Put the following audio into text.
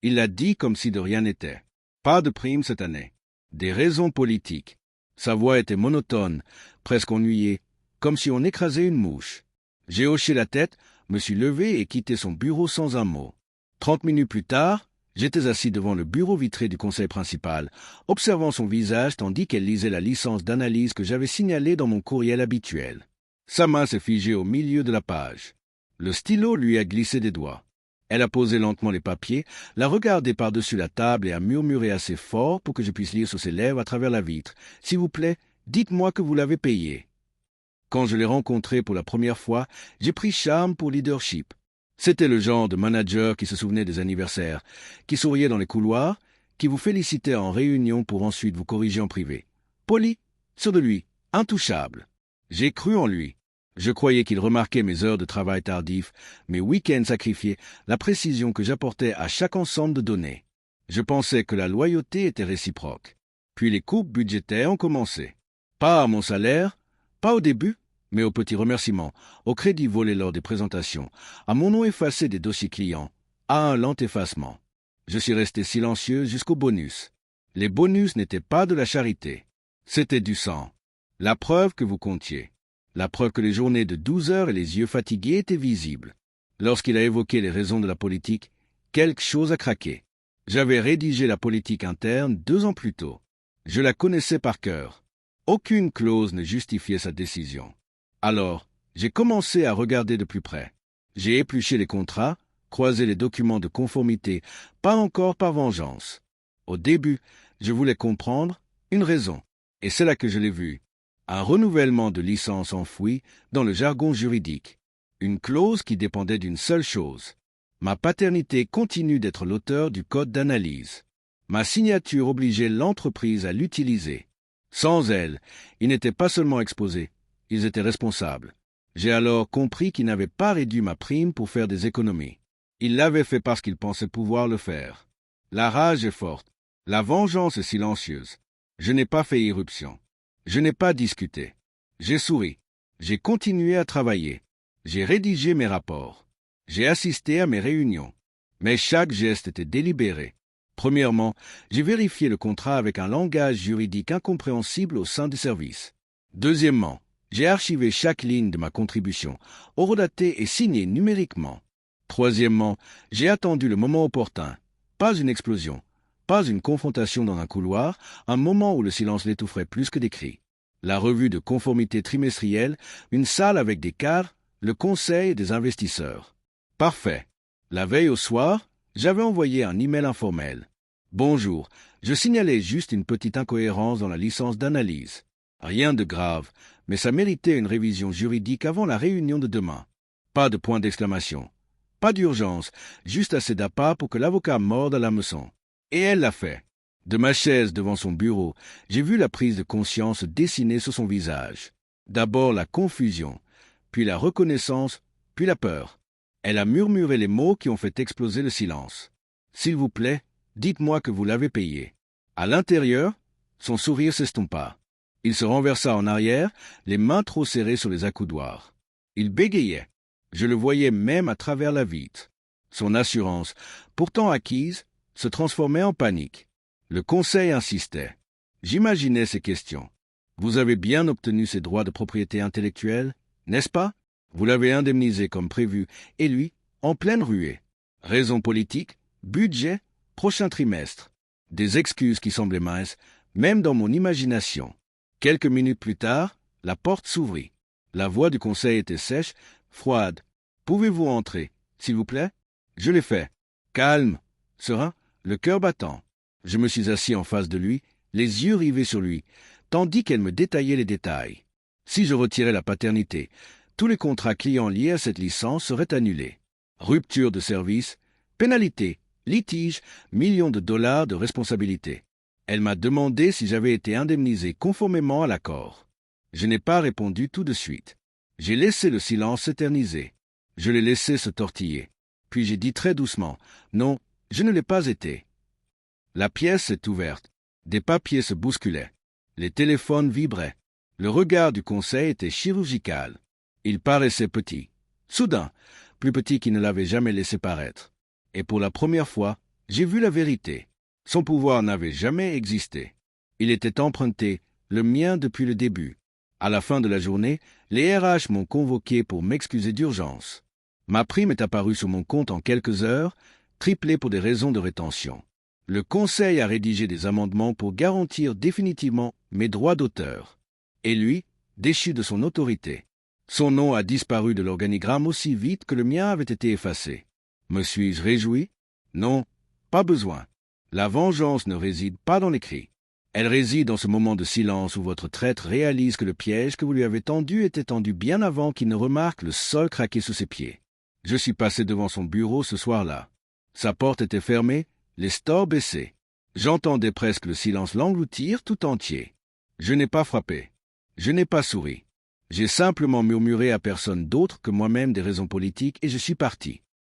Il l'a dit comme si de rien n'était. Pas de prime cette année. Des raisons politiques. Sa voix était monotone, presque ennuyée, comme si on écrasait une mouche. J'ai hoché la tête, me suis levé et quitté son bureau sans un mot. 30 minutes plus tard, j'étais assis devant le bureau vitré du conseil principal, observant son visage tandis qu'elle lisait la licence d'analyse que j'avais signalée dans mon courriel habituel. Sa main s'est figée au milieu de la page. Le stylo lui a glissé des doigts. Elle a posé lentement les papiers, l'a regardé par-dessus la table et a murmuré assez fort pour que je puisse lire sur ses lèvres à travers la vitre. « S'il vous plaît, dites-moi que vous l'avez payé. » Quand je l'ai rencontré pour la première fois, j'ai pris charme pour leadership. C'était le genre de manager qui se souvenait des anniversaires, qui souriait dans les couloirs, qui vous félicitait en réunion pour ensuite vous corriger en privé. Poli, sûr de lui, intouchable. J'ai cru en lui. Je croyais qu'il remarquait mes heures de travail tardif, mes week-ends sacrifiés, la précision que j'apportais à chaque ensemble de données. Je pensais que la loyauté était réciproque. Puis les coupes budgétaires ont commencé. Pas à mon salaire, pas au début, mais aux petits remerciements, au crédit volé lors des présentations, à mon nom effacé des dossiers clients, à un lent effacement. Je suis resté silencieux jusqu'au bonus. Les bonus n'étaient pas de la charité. C'était du sang. La preuve que vous comptiez. La preuve que les journées de 12 heures et les yeux fatigués étaient visibles. Lorsqu'il a évoqué les raisons de la politique, quelque chose a craqué. J'avais rédigé la politique interne 2 ans plus tôt. Je la connaissais par cœur. Aucune clause ne justifiait sa décision. Alors, j'ai commencé à regarder de plus près. J'ai épluché les contrats, croisé les documents de conformité, pas encore par vengeance. Au début, je voulais comprendre une raison, et c'est là que je l'ai vue. Un renouvellement de licence enfoui dans le jargon juridique. Une clause qui dépendait d'une seule chose. Ma paternité continue d'être l'auteur du code d'analyse. Ma signature obligeait l'entreprise à l'utiliser. Sans elle, ils n'étaient pas seulement exposés, ils étaient responsables. J'ai alors compris qu'ils n'avaient pas réduit ma prime pour faire des économies. Ils l'avaient fait parce qu'ils pensaient pouvoir le faire. La rage est forte, la vengeance est silencieuse. Je n'ai pas fait irruption. Je n'ai pas discuté. J'ai souri. J'ai continué à travailler. J'ai rédigé mes rapports. J'ai assisté à mes réunions. Mais chaque geste était délibéré. Premièrement, j'ai vérifié le contrat avec un langage juridique incompréhensible au sein du service. Deuxièmement, j'ai archivé chaque ligne de ma contribution, horodatée et signée numériquement. Troisièmement, j'ai attendu le moment opportun. Pas une explosion. Pas une confrontation dans un couloir, un moment où le silence l'étoufferait plus que des cris. La revue de conformité trimestrielle, une salle avec des cadres, le conseil des investisseurs. Parfait. La veille au soir, j'avais envoyé un email informel. Bonjour, je signalais juste une petite incohérence dans la licence d'analyse. Rien de grave, mais ça méritait une révision juridique avant la réunion de demain. Pas de point d'exclamation. Pas d'urgence, juste assez d'appât pour que l'avocat morde à l'hameçon. Et elle l'a fait. De ma chaise devant son bureau, j'ai vu la prise de conscience dessinée sur son visage. D'abord la confusion, puis la reconnaissance, puis la peur. Elle a murmuré les mots qui ont fait exploser le silence. « S'il vous plaît, dites-moi que vous l'avez payé. » À l'intérieur, son sourire s'estompa. Il se renversa en arrière, les mains trop serrées sur les accoudoirs. Il bégayait. Je le voyais même à travers la vitre. Son assurance, pourtant acquise, se transformait en panique. Le conseil insistait. J'imaginais ces questions. Vous avez bien obtenu ces droits de propriété intellectuelle, n'est-ce pas? Vous l'avez indemnisé comme prévu, et lui, en pleine ruée. Raison politique, budget, prochain trimestre. Des excuses qui semblaient minces, même dans mon imagination. Quelques minutes plus tard, la porte s'ouvrit. La voix du conseil était sèche, froide. « Pouvez-vous entrer, s'il vous plaît ?» Je l'ai fait. Calme, serein, le cœur battant. Je me suis assis en face de lui, les yeux rivés sur lui, tandis qu'elle me détaillait les détails. Si je retirais la paternité, tous les contrats clients liés à cette licence seraient annulés. Rupture de service, pénalité, litige, millions de dollars de responsabilité. Elle m'a demandé si j'avais été indemnisé conformément à l'accord. Je n'ai pas répondu tout de suite. J'ai laissé le silence s'éterniser. Je l'ai laissé se tortiller. Puis j'ai dit très doucement, « Non, je ne l'ai pas été. » La pièce s'est ouverte. Des papiers se bousculaient. Les téléphones vibraient. Le regard du conseil était chirurgical. Il paraissait petit. Soudain, plus petit qu'il ne l'avait jamais laissé paraître. Et pour la première fois, J'ai vu la vérité. Son pouvoir n'avait jamais existé. Il était emprunté, le mien depuis le début. À la fin de la journée, les RH m'ont convoqué pour m'excuser d'urgence. Ma prime est apparue sur mon compte en quelques heures, triplée pour des raisons de rétention. Le Conseil a rédigé des amendements pour garantir définitivement mes droits d'auteur. Et lui, déchu de son autorité. Son nom a disparu de l'organigramme aussi vite que le mien avait été effacé. Me suis-je réjoui? Non, pas besoin. La vengeance ne réside pas dans les cris. Elle réside dans ce moment de silence où votre traître réalise que le piège que vous lui avez tendu était tendu bien avant qu'il ne remarque le sol craquer sous ses pieds. Je suis passé devant son bureau ce soir-là. Sa porte était fermée, les stores baissés. J'entendais presque le silence l'engloutir tout entier. Je n'ai pas frappé. Je n'ai pas souri. J'ai simplement murmuré à personne d'autre que moi-même des raisons politiques et je suis parti.